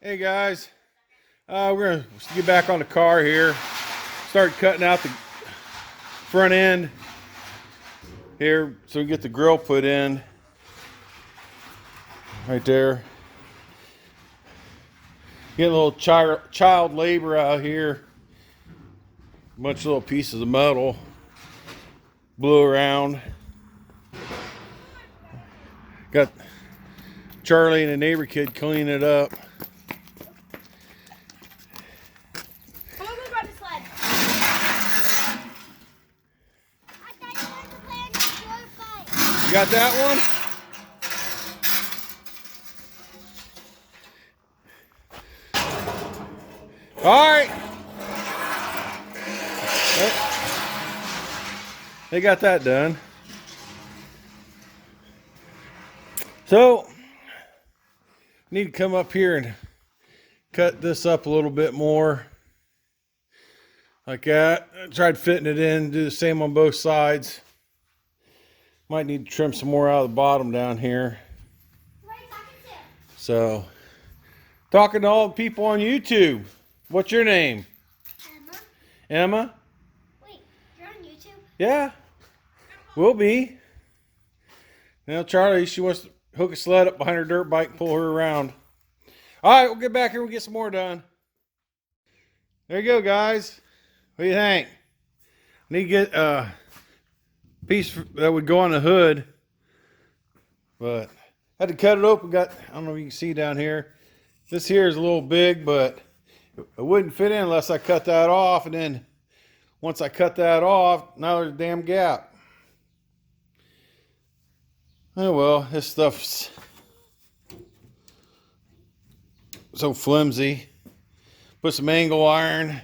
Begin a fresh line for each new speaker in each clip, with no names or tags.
Hey guys, we're gonna get back on the car here. Start cutting out the front end here so we can get the grill put in. Right there. Getting a little child labor out here. A bunch of little pieces of metal blew around. Got Charlie and a neighbor kid cleaning it up. You got that one? All right. They got that done. So, need to come up here and cut this up a little bit more. Like that. I tried fitting it in, do the same on both sides. Might need to trim some more out of the bottom down here. So, talking to all the people on YouTube. What's your name?
Emma.
Emma?
Wait, you're on YouTube?
Yeah. Will be. Now Charlie, she wants to hook a sled up behind her dirt bike and pull her around. All right, we'll get back here and get some more done. There you go, guys. What do you think? I need to get a piece that would go on the hood, but I had to cut it open. I don't know if you can see down here. This here is a little big, but it wouldn't fit in unless I cut that off. And then once I cut that off, now there's a damn gap. Oh well, this stuff's so flimsy. Put some angle iron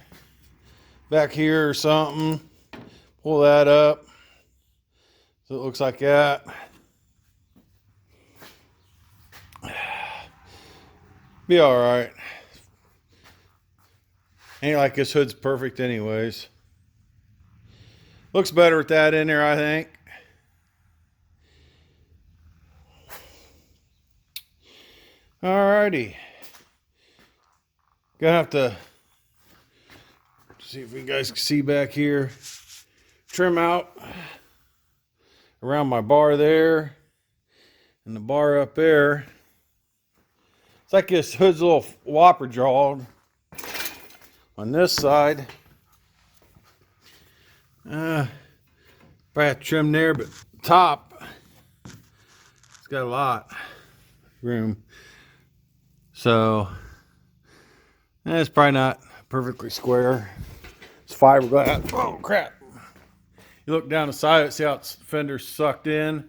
back here or something. Pull that up so it looks like that. Be all right. Ain't like this hood's perfect anyways. Looks better with that in there, I think. Alrighty. Gonna have to see if you guys can see back here. Trim out around my bar there and the bar up there. It's like this hood's a little whopper jawed on this side. Probably have to trim there, but top, it's got a lot of room. So, it's probably not perfectly square. It's fiberglass. Oh, crap. You look down the side, see how the fender's sucked in?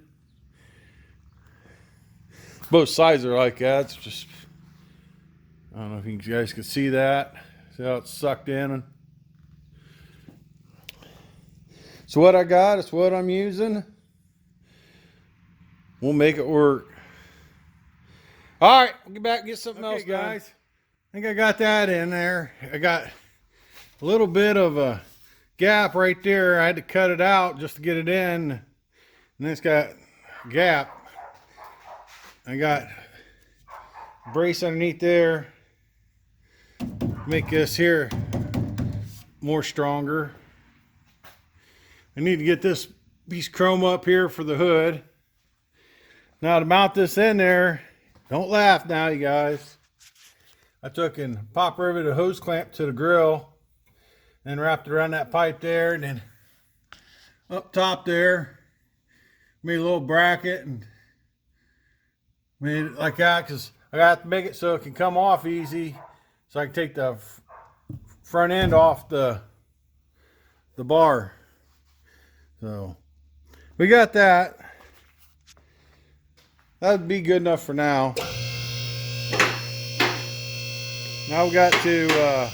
Both sides are like that. It's just, I don't know if you guys can see that. See how it's sucked in? So what I got is what I'm using. We'll make it work. All right, we'll get back and get something else, guys. I think I got that in there. I got a little bit of a gap right there. I had to cut it out just to get it in. And then it's got a gap. I got a brace underneath there. Make this here more stronger. I need to get this piece of chrome up here for the hood. Now to mount this in there, don't laugh now, you guys. I took and pop riveted a hose clamp to the grill and wrapped it around that pipe there, and then up top there, made a little bracket and made it like that because I got to make it so it can come off easy, so I can take the front end off the bar. So we got that. That'd be good enough for now. Now we got to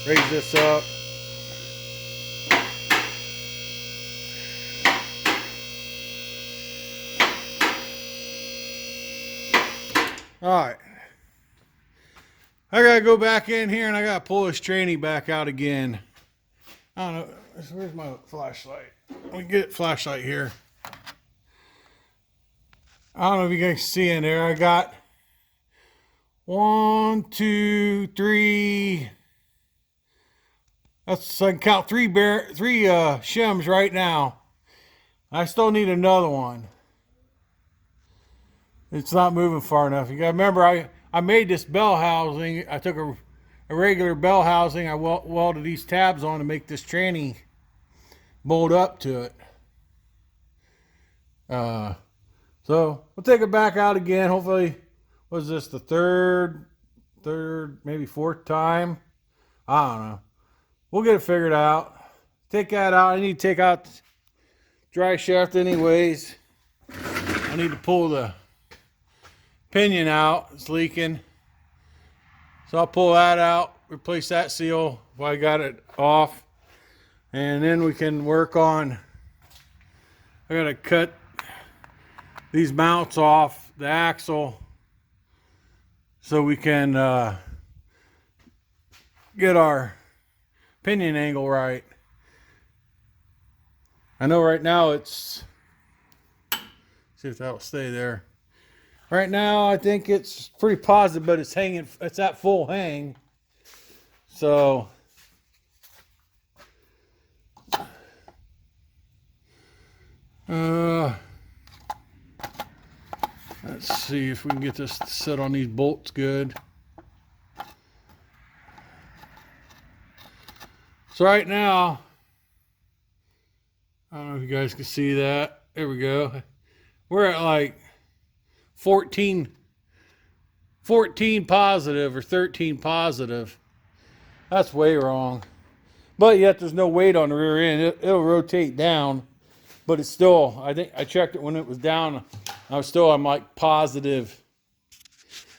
raise this up. All right. I gotta go back in here and I gotta pull this tranny back out again. I don't know. Where's my flashlight? Let me get a flashlight here. I don't know if you guys see in there. I got 1, 2, 3. That's, I can count three shims right now. I still need another one. It's not moving far enough. You gotta remember, I made this bell housing. I took a regular bell housing. I welded these tabs on to make this tranny bolt up to it. So we'll take it back out again. Hopefully, was this the third, maybe fourth time? I don't know. We'll get it figured out. Take that out. I need to take out the dry shaft anyways. I need to pull the pinion out. It's leaking. So I'll pull that out, replace that seal while I got it off. And then we can work on, I gotta cut these mounts off the axle so we can get our pinion angle right. I know right now it's, see if that will stay there. Right now I think it's pretty positive, but it's hanging, it's at full hang. So let's see if we can get this to sit on these bolts good. So right now, I don't know if you guys can see that. There we go. We're at like 14 positive or 13 positive. That's way wrong. But yet there's no weight on the rear end. It'll rotate down, but it's still, I think I checked it when it was down. I'm like positive,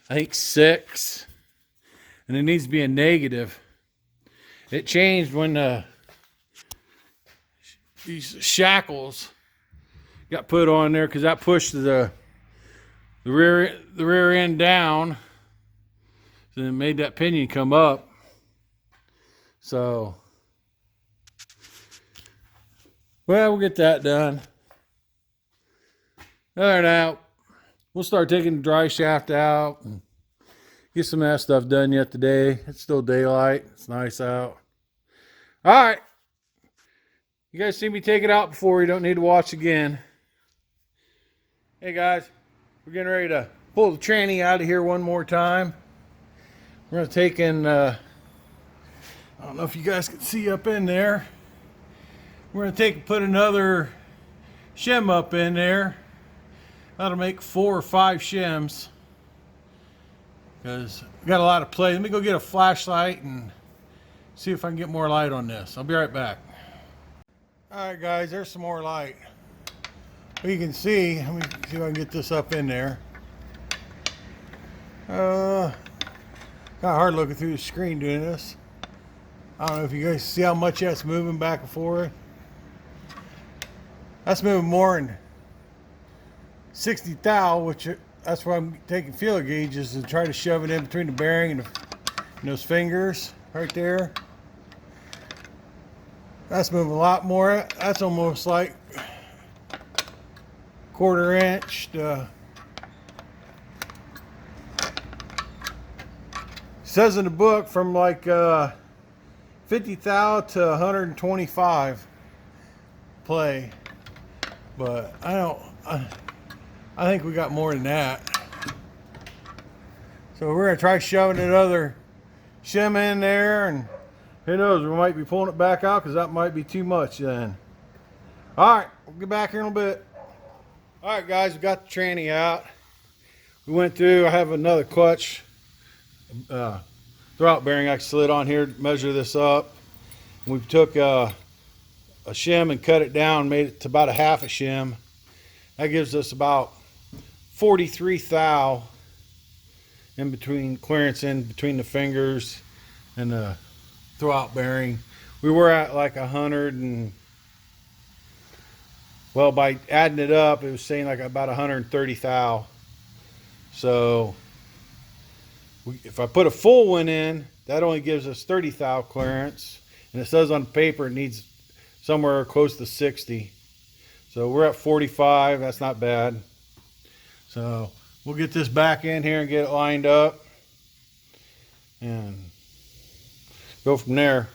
I think 6. And it needs to be a negative. It changed when these shackles got put on there, because that pushed the rear end down, so it made that pinion come up. So, well, we'll get that done. Other than that, we'll start taking the dry shaft out and get some of that stuff done yet today. It's still daylight. It's nice out. All right. You guys see me take it out before. You don't need to watch again. Hey guys, we're getting ready to pull the tranny out of here one more time. We're going to take in, I don't know if you guys can see up in there. We're going to put another shim up in there. That'll make 4 or 5 shims, because we got a lot of play. Let me go get a flashlight and see if I can get more light on this. I'll be right back. All right, guys, there's some more light. You can see, let me see if I can get this up in there. Kind of hard looking through the screen doing this. I don't know if you guys see how much that's moving back and forth. That's moving more than 60 thou, which that's why I'm taking feeler gauges and try to shove it in between the bearing and those fingers right there. That's moving a lot more. That's almost like 1/4 inch. Says in the book from like 50 thou to 125 play, but I think we got more than that. So we're gonna try shoving another shim in there, and who knows, we might be pulling it back out, because that might be too much then. All right, we'll get back here in a bit. All right, guys, we got the tranny out. We went through, I have another clutch throwout bearing I slid on here to measure this up. We took a shim and cut it down, made it to about a 1/2 shim. That gives us about 43 thou in between, clearance in between the fingers and the throwout bearing. We were at like 100 and, well, by adding it up, it was saying like about 130 thou. So if I put a full one in, that only gives us 30 thou clearance, and it says on paper it needs somewhere close to 60. So we're at 45. That's not bad. So we'll get this back in here and get it lined up and go from there.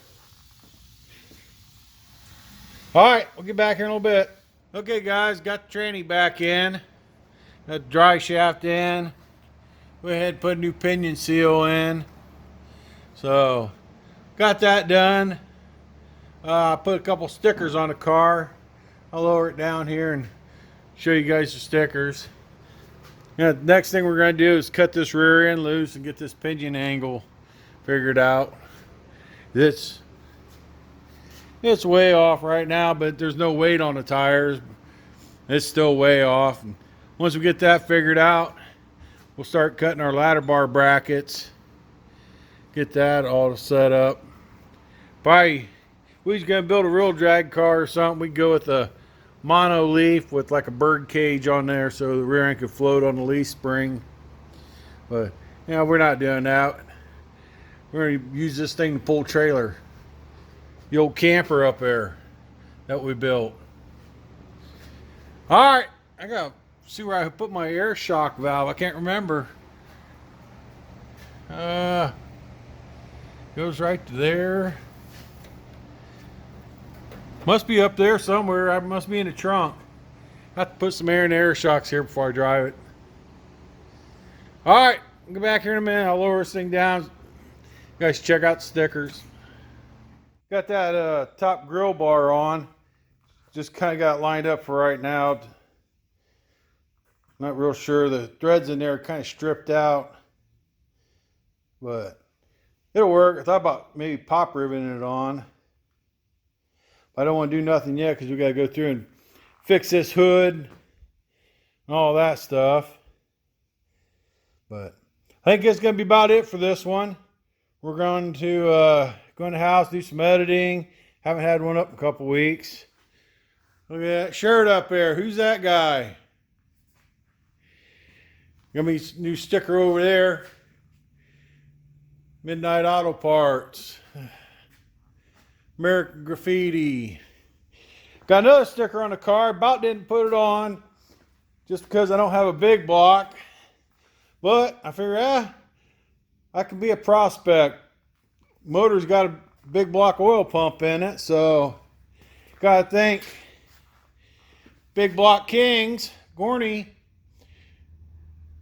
All right, we'll get back here in a little bit. Okay guys, got the tranny back in. Got the dry shaft in. Go ahead and put a new pinion seal in. So got that done. I put a couple stickers on the car. I'll lower it down here and show you guys the stickers. Now, the next thing we're going to do is cut this rear end loose and get this pinion angle figured out. It's way off right now, but there's no weight on the tires. It's still way off. And once we get that figured out, we'll start cutting our ladder bar brackets. Get that all set up. Probably, if we was going to build a real drag car or something, we'd go with a mono leaf with like a bird cage on there so the rear end could float on the leaf spring. But you know, we're not doing that. We're going to use this thing to pull trailer. The old camper up there that we built. All right, I gotta see where I put my air shock valve. I can't remember. Goes right there. Must be up there somewhere. I must be in the trunk. I have to put some air in the air shocks here before I drive it. All right, I'll get back here in a minute. I'll lower this thing down. You guys check out the stickers. Got that top grill bar on. Just kind of got lined up for right now. Not real sure. The threads in there are kind of stripped out. But it'll work. I thought about maybe pop ribboning it on. I don't want to do nothing yet because we got to go through and fix this hood and all that stuff. But I think it's going to be about it for this one. We're going to go in the house, do some editing. Haven't had one up in a couple weeks. Look at that shirt up there. Who's that guy? Got me a new sticker over there. Midnight Auto Parts. American Graffiti. Got another sticker on the car. About didn't put it on just because I don't have a big block. But I figure, I can be a prospect. Motor's got a big block oil pump in it, so gotta think Big Block Kings, Gorney,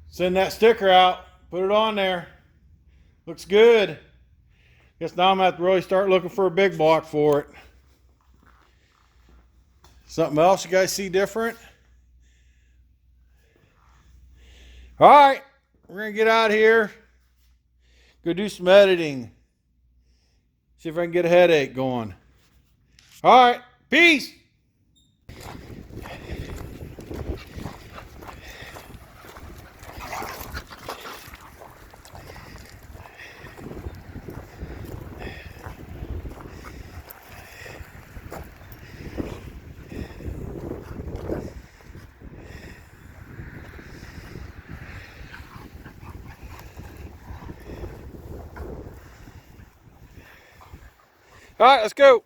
send that sticker out, put it on there. Looks good. Guess now I'm gonna have to really start looking for a big block for it. Something else you guys see different? All right, we're gonna get out of here, go do some editing. See if I can get a headache going. All right, peace. All right, let's go.